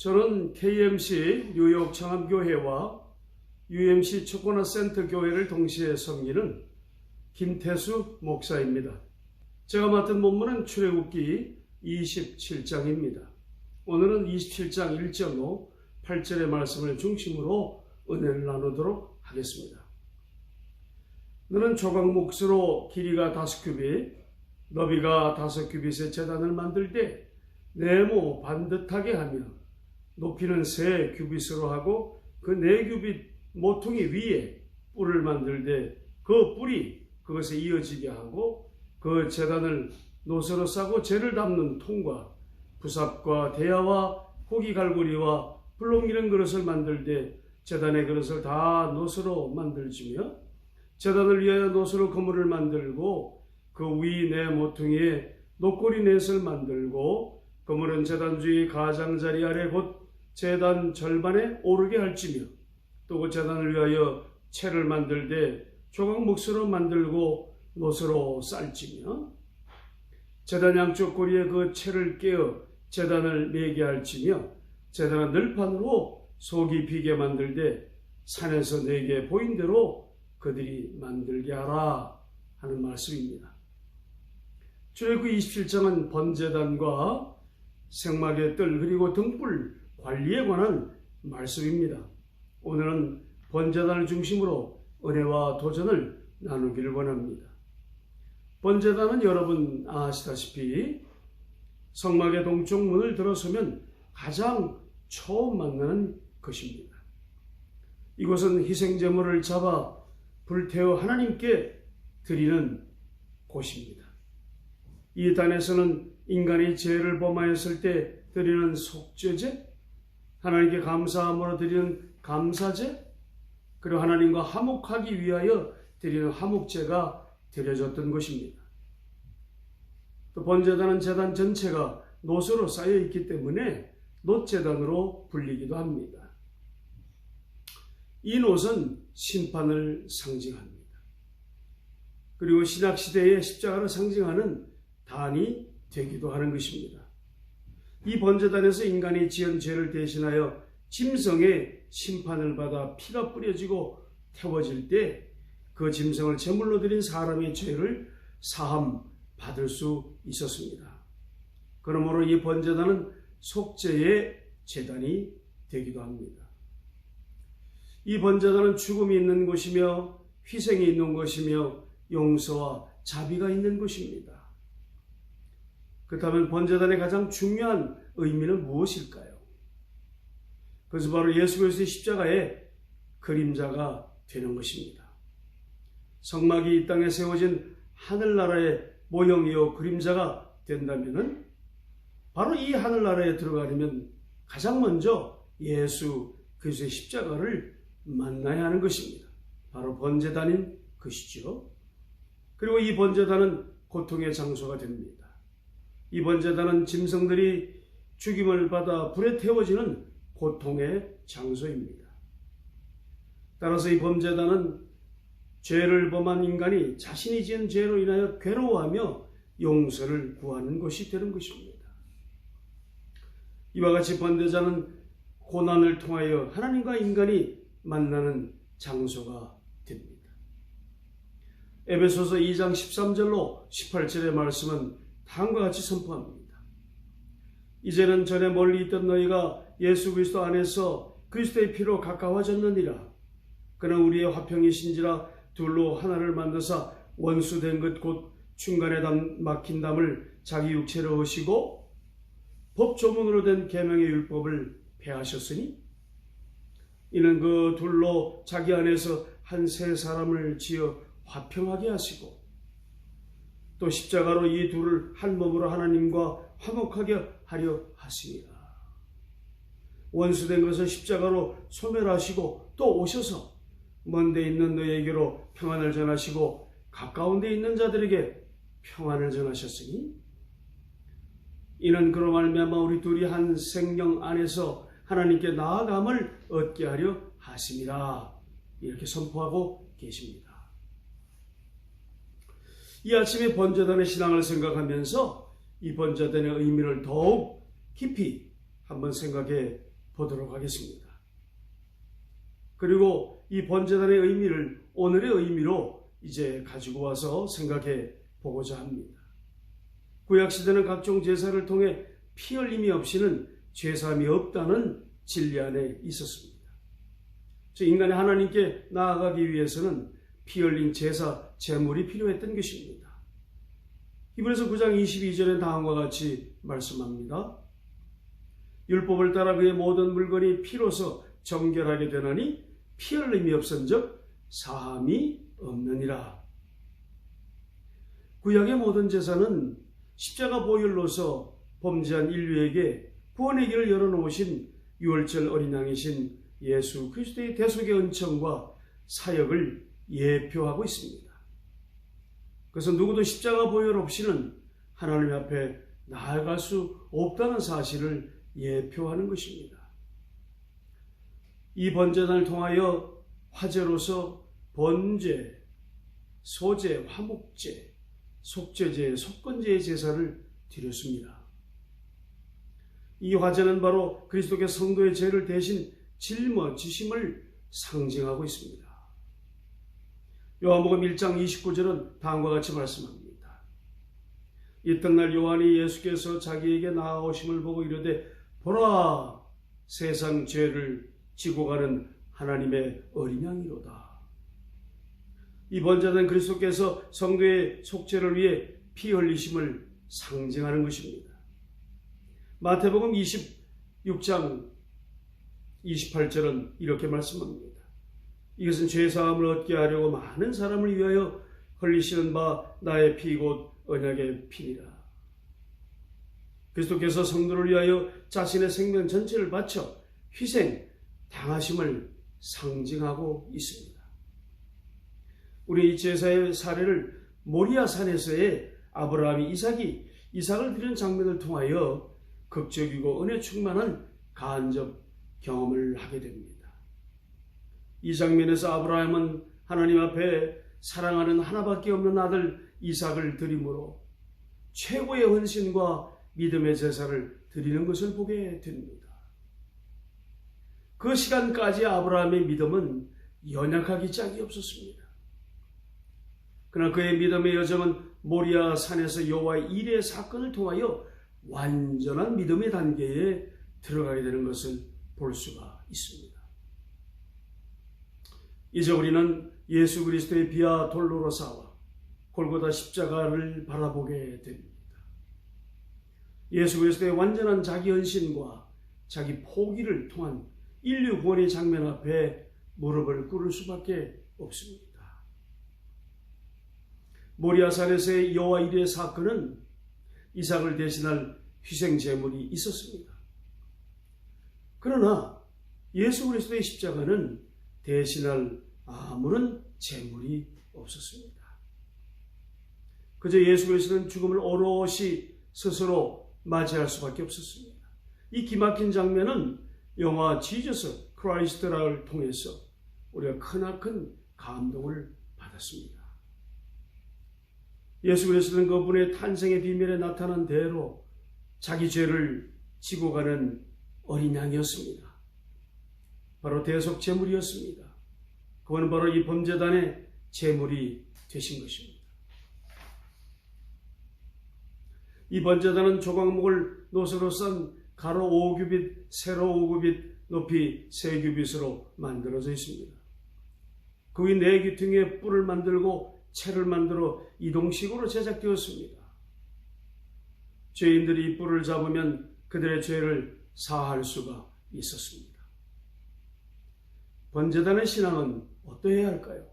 저는 KMC 뉴욕 창암교회와 UMC 초코나 센터 교회를 동시에 섬기는 김태수 목사입니다. 제가 맡은 본문은 출애굽기 27장입니다. 오늘은 27장 1절로 8절의 말씀을 중심으로 은혜를 나누도록 하겠습니다. 너는 조각 몫으로 길이가 5규빗, 너비가 5규빗의 제단을 만들 때 네모 반듯하게 하며 높이는 3규빗으로 하고 그 4규빗 모퉁이 위에 뿔을 만들되 그 뿔이 그것에 이어지게 하고 그 제단을 노새로 싸고 재를 담는 통과 부삽과 대야와 고기 갈고리와 불롱기는 그릇을 만들되 제단의 그릇을 다 노새로 만들지며 제단을 위하여 노새로 그물을 만들고 그 위 네 모퉁이에 녹고리 넷을 만들고 그물은 제단 주위 가장자리 아래 곧 제단 절반에 오르게 할지며 또 그 제단을 위하여 채를 만들되 조각 몫으로 만들고 노새로 쌀지며 제단 양쪽 고리에 그 채를 깨어 제단을 매게 할지며 제단은 늘판으로 속이 비게 만들되 산에서 내게 보인 대로 그들이 만들게 하라 하는 말씀입니다. 출애굽기 27장은 번제단과 생막의 뜰 그리고 등불 관리에 관한 말씀입니다. 오늘은 번제단을 중심으로 은혜와 도전을 나누기를 원합니다. 번제단은 여러분 아시다시피 성막의 동쪽 문을 들어서면 가장 처음 만나는 것입니다. 이곳은 희생제물을 잡아 불태워 하나님께 드리는 곳입니다. 이 단에서는 인간이 죄를 범하였을 때 드리는 속죄제, 하나님께 감사함으로 드리는 감사제, 그리고 하나님과 화목하기 위하여 드리는 화목제가 드려졌던 것입니다. 또 번제단은 제단 전체가 노새로 쌓여 있기 때문에 놋제단으로 불리기도 합니다. 이 놋은 심판을 상징합니다. 그리고 신약시대의 십자가를 상징하는 단이 되기도 하는 것입니다. 이 번제단에서 인간이 지은 죄를 대신하여 짐승의 심판을 받아 피가 뿌려지고 태워질 때 그 짐승을 제물로 드린 사람의 죄를 사함 받을 수 있었습니다. 그러므로 이 번제단은 속죄의 제단이 되기도 합니다. 이 번제단은 죽음이 있는 곳이며 희생이 있는 곳이며 용서와 자비가 있는 곳입니다. 그렇다면 번제단의 가장 중요한 의미는 무엇일까요? 그것은 바로 예수 그리스도의 십자가의 그림자가 되는 것입니다. 성막이 이 땅에 세워진 하늘나라의 모형이요 그림자가 된다면 바로 이 하늘나라에 들어가려면 가장 먼저 예수 그리스도의 십자가를 만나야 하는 것입니다. 바로 번제단인 것이죠. 그리고 이 번제단은 고통의 장소가 됩니다. 이 번제단은 짐승들이 죽임을 받아 불에 태워지는 고통의 장소입니다. 따라서 이 번제단은 죄를 범한 인간이 자신이 지은 죄로 인하여 괴로워하며 용서를 구하는 것이 되는 것입니다. 이와 같이 번제단은 고난을 통하여 하나님과 인간이 만나는 장소가 됩니다. 에베소서 2장 13절로 18절의 말씀은 다음과 같이 선포합니다. 이제는 전에 멀리 있던 너희가 예수 그리스도 안에서 그리스도의 피로 가까워졌느니라. 그는 우리의 화평이신지라 둘로 하나를 만드사 원수된 것 곧 중간에 막힌 담을 자기 육체로 오시고 법조문으로 된 계명의 율법을 폐하셨으니 이는 그 둘로 자기 안에서 한 세 사람을 지어 화평하게 하시고 또 십자가로 이 둘을 한 몸으로 하나님과 화목하게 하려 하시니라. 원수된 것을 십자가로 소멸하시고 또 오셔서 먼데 있는 너희에게로 평안을 전하시고 가까운 데 있는 자들에게 평안을 전하셨으니 이는 그로 말미암아 우리 둘이 한 생명 안에서 하나님께 나아감을 얻게 하려 하심이라. 이렇게 선포하고 계십니다. 이 아침에 번제단의 신앙을 생각하면서 이 번제단의 의미를 더욱 깊이 한번 생각해 보도록 하겠습니다. 그리고 이 번제단의 의미를 오늘의 의미로 이제 가지고 와서 생각해 보고자 합니다. 구약시대는 각종 제사를 통해 피 흘림이 없이는 죄사함이 없다는 진리 안에 있었습니다. 즉 인간이 하나님께 나아가기 위해서는 피 흘린 제사, 제물이 필요했던 것입니다. 히브리서 9장 22절에 다음과 같이 말씀합니다. 율법을 따라 그의 모든 물건이 피로서 정결하게 되나니 피 흘림이 없은즉 사함이 없느니라. 구약의 모든 제사는 십자가 보혈로서 범죄한 인류에게 구원의 길을 열어놓으신 유월절 어린 양이신 예수 그리스도의 대속의 은총과 사역을 예표하고 있습니다. 그래서 누구도 십자가 보혈 없이는 하나님 앞에 나아갈 수 없다는 사실을 예표하는 것입니다. 이 번제단을 통하여 화제로서 번제, 소제, 화목제, 속죄제, 속건제의 제사를 드렸습니다. 이 화제는 바로 그리스도의 성도의 죄를 대신 짊어지심을 상징하고 있습니다. 요한복음 1장 29절은 다음과 같이 말씀합니다. 이튿날 요한이 예수께서 자기에게 나아오심을 보고 이르되 보라 세상 죄를 지고 가는 하나님의 어린 양이로다. 이 번제는 그리스도께서 성도의 속죄를 위해 피 흘리심을 상징하는 것입니다. 마태복음 26장 28절은 이렇게 말씀합니다. 이것은 죄사함을 얻게 하려고 많은 사람을 위하여 흘리시는 바 나의 피 곧 언약의 피니라. 그리스도께서 성도를 위하여 자신의 생명 전체를 바쳐 희생, 당하심을 상징하고 있습니다. 우리 이 제사의 사례를 모리아 산에서의 아브라함이 이삭을 드리는 장면을 통하여 극적이고 은혜 충만한 간접 경험을 하게 됩니다. 이 장면에서 아브라함은 하나님 앞에 사랑하는 하나밖에 없는 아들 이삭을 드림으로 최고의 헌신과 믿음의 제사를 드리는 것을 보게 됩니다. 그 시간까지 아브라함의 믿음은 연약하기 짝이 없었습니다. 그러나 그의 믿음의 여정은 모리아 산에서 여호와의 일의 사건을 통하여 완전한 믿음의 단계에 들어가게 되는 것을 볼 수가 있습니다. 이제 우리는 예수 그리스도의 비와 돌로로 싸워 골고다 십자가를 바라보게 됩니다. 예수 그리스도의 완전한 자기 헌신과 자기 포기를 통한 인류 구원의 장면 앞에 무릎을 꿇을 수밖에 없습니다. 모리아산에서의 여호와 일의 사건은 이삭을 대신할 희생 제물이 있었습니다. 그러나 예수 그리스도의 십자가는 대신할 아무런 제물이 없었습니다. 그저 예수 그리스도는 죽음을 오롯이 스스로 맞이할 수밖에 없었습니다. 이 기막힌 장면은 영화 지저스 크라이스트를 통해서 우리가 크나큰 감동을 받았습니다. 예수 그리스도는 그분의 탄생의 비밀에 나타난 대로 자기 죄를 지고 가는 어린 양이었습니다. 바로 대속 제물이었습니다. 그거는 바로 이 범제단의 제물이 되신 것입니다. 이 번제단은 조각목을 노스로 싼 가로 5규빗, 세로 5규빗, 높이 3규빗으로 만들어져 있습니다. 그 위 4귀퉁이에 뿔을 만들고 채를 만들어 이동식으로 제작되었습니다. 죄인들이 이 뿔을 잡으면 그들의 죄를 사할 수가 있었습니다. 번제단의 신앙은 어떠해야 할까요?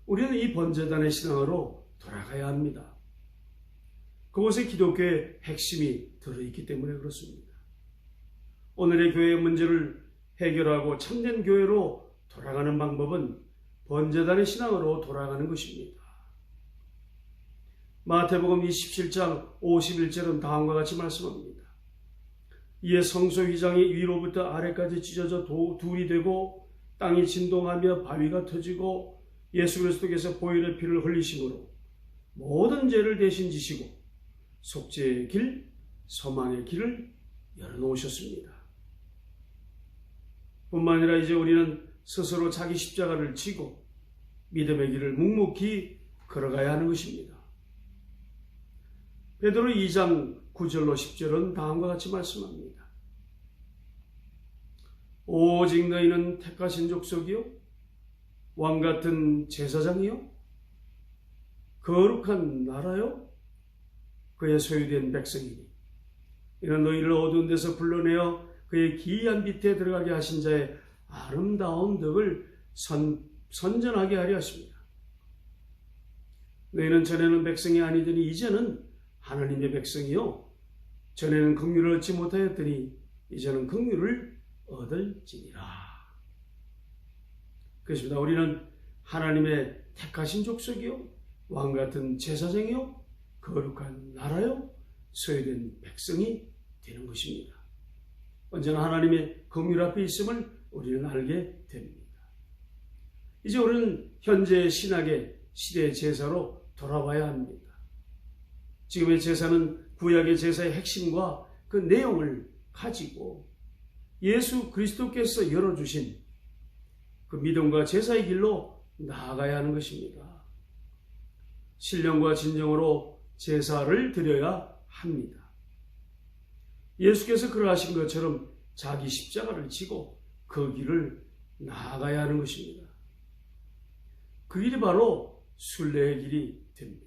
우리는 이 번제단의 신앙으로 돌아가야 합니다. 그곳에 기독교의 핵심이 들어있기 때문에 그렇습니다. 오늘의 교회의 문제를 해결하고 참된 교회로 돌아가는 방법은 번제단의 신앙으로 돌아가는 것입니다. 마태복음 27장 51절은 다음과 같이 말씀합니다. 이에 성소 휘장이 위로부터 아래까지 찢어져 둘이 되고 땅이 진동하며 바위가 터지고 예수 그리스도께서 보혈의 피를 흘리심으로 모든 죄를 대신 지시고 속죄의 길, 소망의 길을 열어놓으셨습니다. 뿐만 아니라 이제 우리는 스스로 자기 십자가를 지고 믿음의 길을 묵묵히 걸어가야 하는 것입니다. 베드로 2장 9절로 10절은 다음과 같이 말씀합니다. 오직 너희는 택하신 족속이요 왕같은 제사장이요 거룩한 나라요 그의 소유된 백성이니 이는 너희를 어두운 데서 불러내어 그의 기이한 빛에 들어가게 하신 자의 아름다운 덕을 선전하게 하려 하십니다. 너희는 전에는 백성이 아니더니 이제는 하나님의 백성이요 전에는 긍휼을 얻지 못하였더니 이제는 긍휼을 얻을지니라. 그렇습니다. 우리는 하나님의 택하신 족속이요 왕같은 제사장이요 거룩한 나라요 소유된 백성이 되는 것입니다. 언제나 하나님의 긍휼 앞에 있음을 우리는 알게 됩니다. 이제 우리는 현재 신학의 시대의 제사로 돌아와야 합니다. 지금의 제사는 구약의 제사의 핵심과 그 내용을 가지고 예수 그리스도께서 열어주신 그 믿음과 제사의 길로 나아가야 하는 것입니다. 신령과 진정으로 제사를 드려야 합니다. 예수께서 그러하신 것처럼 자기 십자가를 지고 그 길을 나아가야 하는 것입니다. 그 길이 바로 순례의 길이 됩니다.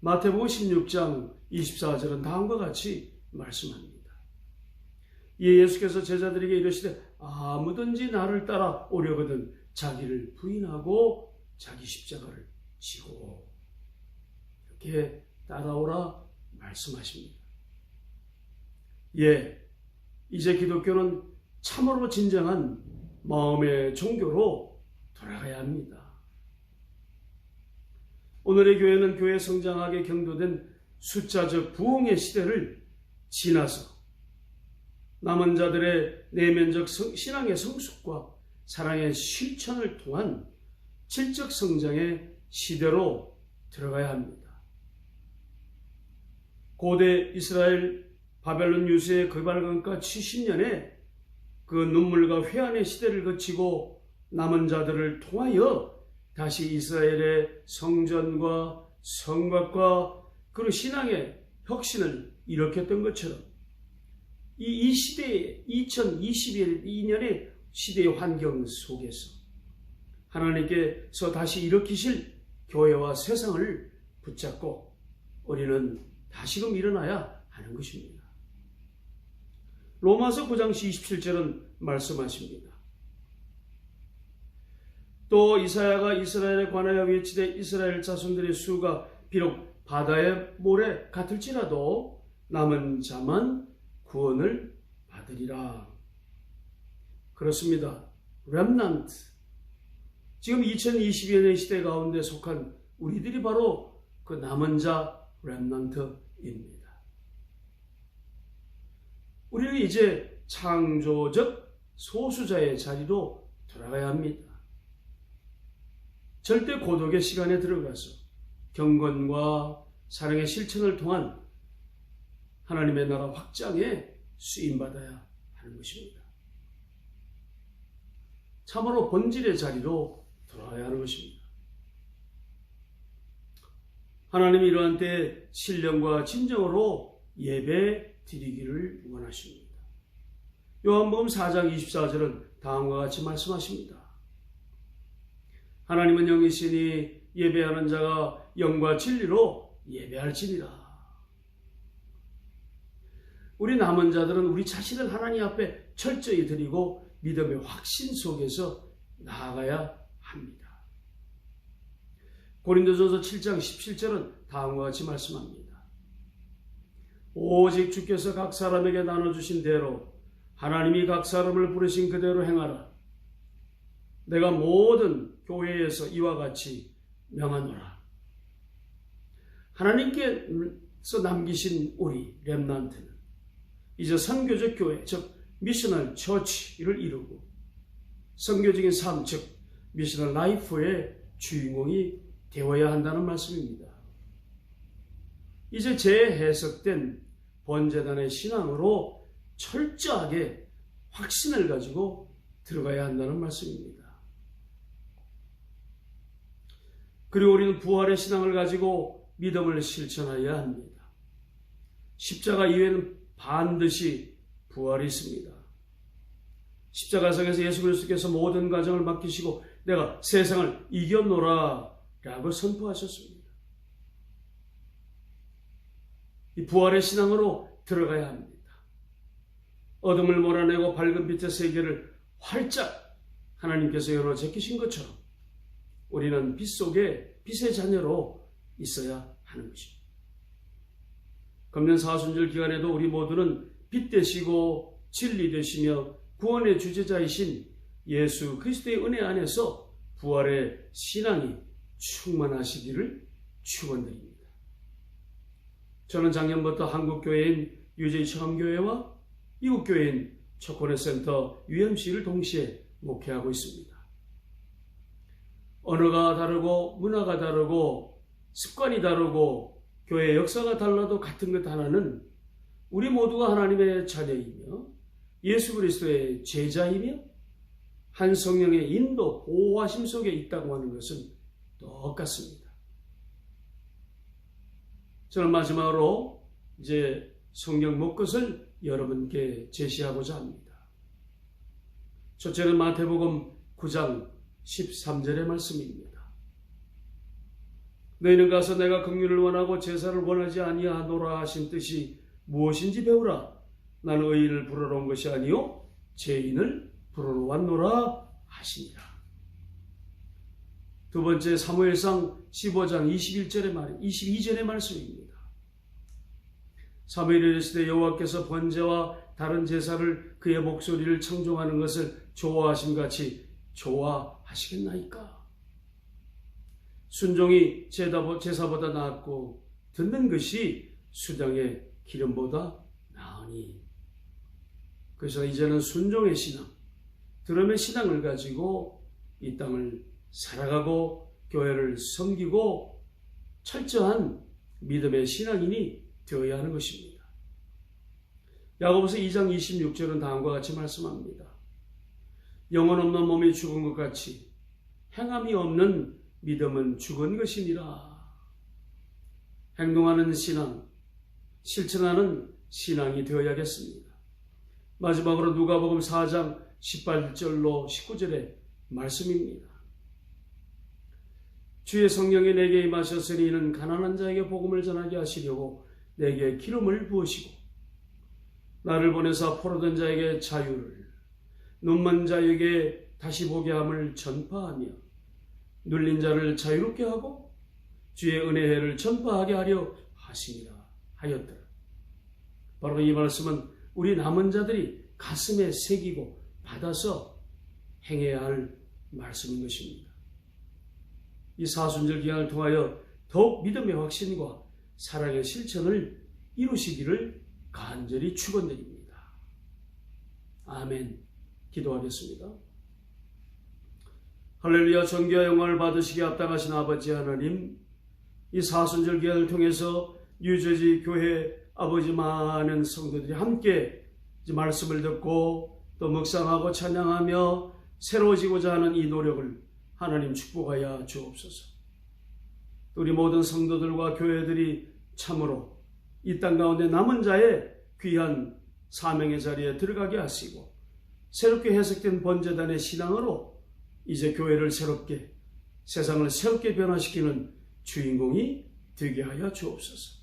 마태복음 16장 24절은 다음과 같이 말씀합니다. 이에 예수께서 제자들에게 이르시되 아무든지 나를 따라 오려거든 자기를 부인하고 자기 십자가를 지고 이렇게 따라오라 말씀하십니다. 이제 기독교는 참으로 진정한 마음의 종교로 돌아가야 합니다. 오늘의 교회는 교회 성장하게 경도된 숫자적 부흥의 시대를 지나서 남은 자들의 내면적 신앙의 성숙과 사랑의 실천을 통한 질적 성장의 시대로 들어가야 합니다. 고대 이스라엘 바벨론 유수의 그발강가 70년에 그 눈물과 회한의 시대를 거치고 남은 자들을 통하여 다시 이스라엘의 성전과 성곽과 그리고 신앙의 혁신을 일으켰던 것처럼 이 시대의 2022년의 시대의 환경 속에서 하나님께서 다시 일으키실 교회와 세상을 붙잡고 우리는 다시금 일어나야 하는 것입니다. 로마서 9장 27절은 말씀하십니다. 또 이사야가 이스라엘에 관하여 외치되 이스라엘 자손들의 수가 비록 바다의 모래 같을지라도 남은 자만 구원을 받으리라. 그렇습니다. 렘넌트, 지금 2022년의 시대 가운데 속한 우리들이 바로 그 남은 자 렘넌트입니다. 우리는 이제 창조적 소수자의 자리로 돌아가야 합니다. 절대 고독의 시간에 들어가서 경건과 사랑의 실천을 통한 하나님의 나라 확장에 쓰임받아야 하는 것입니다. 참으로 본질의 자리로 돌아가야 하는 것입니다. 하나님이 이러한 때에 신령과 진정으로 예배 드리기를 원하십니다. 요한복음 4장 24절은 다음과 같이 말씀하십니다. 하나님은 영이시니 예배하는 자가 영과 진리로 예배할지니라. 우리 남은 자들은 우리 자신을 하나님 앞에 철저히 드리고 믿음의 확신 속에서 나아가야 합니다. 고린도전서 7장 17절은 다음과 같이 말씀합니다. 오직 주께서 각 사람에게 나눠주신 대로 하나님이 각 사람을 부르신 그대로 행하라. 내가 모든 교회에서 이와 같이 명하노라. 하나님께서 남기신 우리 렘넌트는 이제 선교적 교회, 즉 미셔널 처치를 이루고 선교적인 삶, 즉 미셔널 라이프의 주인공이 되어야 한다는 말씀입니다. 이제 재해석된 번제단의 신앙으로 철저하게 확신을 가지고 들어가야 한다는 말씀입니다. 그리고 우리는 부활의 신앙을 가지고 믿음을 실천해야 합니다. 십자가 이외에는 반드시 부활이 있습니다. 십자가상에서 예수 그리스도께서 모든 과정을 맡기시고 내가 세상을 이겼노라 라고 선포하셨습니다. 이 부활의 신앙으로 들어가야 합니다. 어둠을 몰아내고 밝은 빛의 세계를 활짝 하나님께서 열어 제끼신 것처럼 우리는 빛 속에 빛의 자녀로 있어야 하는 것입니다. 금년 사순절 기간에도 우리 모두는 빛 되시고 진리 되시며 구원의 주제자이신 예수 그리스도의 은혜 안에서 부활의 신앙이 충만하시기를 축원드립니다. 저는 작년부터 한국교회인 UJ 청암교회와 이웃교회인 초코넷센터 UMC를 동시에 목회하고 있습니다. 언어가 다르고 문화가 다르고 습관이 다르고 교회의 역사가 달라도 같은 것 하나는 우리 모두가 하나님의 자녀이며 예수 그리스도의 제자이며 한 성령의 인도 보호하심 속에 있다고 하는 것은 똑같습니다. 저는 마지막으로 이제 성경 목것을 여러분께 제시하고자 합니다. 첫째는 마태복음 9장 13절의 말씀입니다. 너희는 가서 내가 긍휼을 원하고 제사를 원하지 아니하노라 하신 뜻이 무엇인지 배우라. 나는 의인을 부르러 온 것이 아니요 죄인을 부르러 왔노라 하시니라. 두 번째 사무엘상 15장 22절의 말씀입니다. 사무엘이 이르시되 여호와께서 번제와 다른 제사를 그의 목소리를 청종하는 것을 좋아하심같이 좋아하시겠나이까. 순종이 제사보다 낫고 듣는 것이 수장의 기름보다 나으니. 그래서 이제는 순종의 신앙, 들음의 신앙을 가지고 이 땅을 살아가고 교회를 섬기고 철저한 믿음의 신앙인이 되어야 하는 것입니다. 야고보서 2장 26절은 다음과 같이 말씀합니다. 영혼 없는 몸이 죽은 것 같이 행함이 없는 믿음은 죽은 것이니라. 행동하는 신앙, 실천하는 신앙이 되어야겠습니다. 마지막으로 누가복음 4장 18절로 19절의 말씀입니다. 주의 성령이 내게 임하셨으니 이는 가난한 자에게 복음을 전하게 하시려고 내게 기름을 부으시고 나를 보내사 포로된 자에게 자유를, 눈먼 자에게 다시 보게 함을 전파하며 눌린 자를 자유롭게 하고 주의 은혜를 전파하게 하려 하시니라 하였더라. 바로 이 말씀은 우리 남은 자들이 가슴에 새기고 받아서 행해야 할 말씀인 것입니다. 이 사순절 기간을 통하여 더욱 믿음의 확신과 사랑의 실천을 이루시기를 간절히 축원드립니다. 아멘. 기도하겠습니다. 할렐루야. 존귀와 영광을 받으시기에 합당하신 아버지 하나님, 이 사순절 기간을 통해서 뉴저지 교회 아버지 많은 성도들이 함께 말씀을 듣고 또 묵상하고 찬양하며 새로워지고자 하는 이 노력을 하나님 축복하여 주옵소서. 우리 모든 성도들과 교회들이 참으로 이 땅 가운데 남은 자의 귀한 사명의 자리에 들어가게 하시고 새롭게 해석된 번제단의 신앙으로 이제 교회를 새롭게, 세상을 새롭게 변화시키는 주인공이 되게 하여 주옵소서.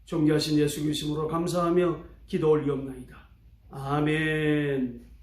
존귀하신 예수 그리스도로 감사하며 기도 올리옵나이다. 아멘.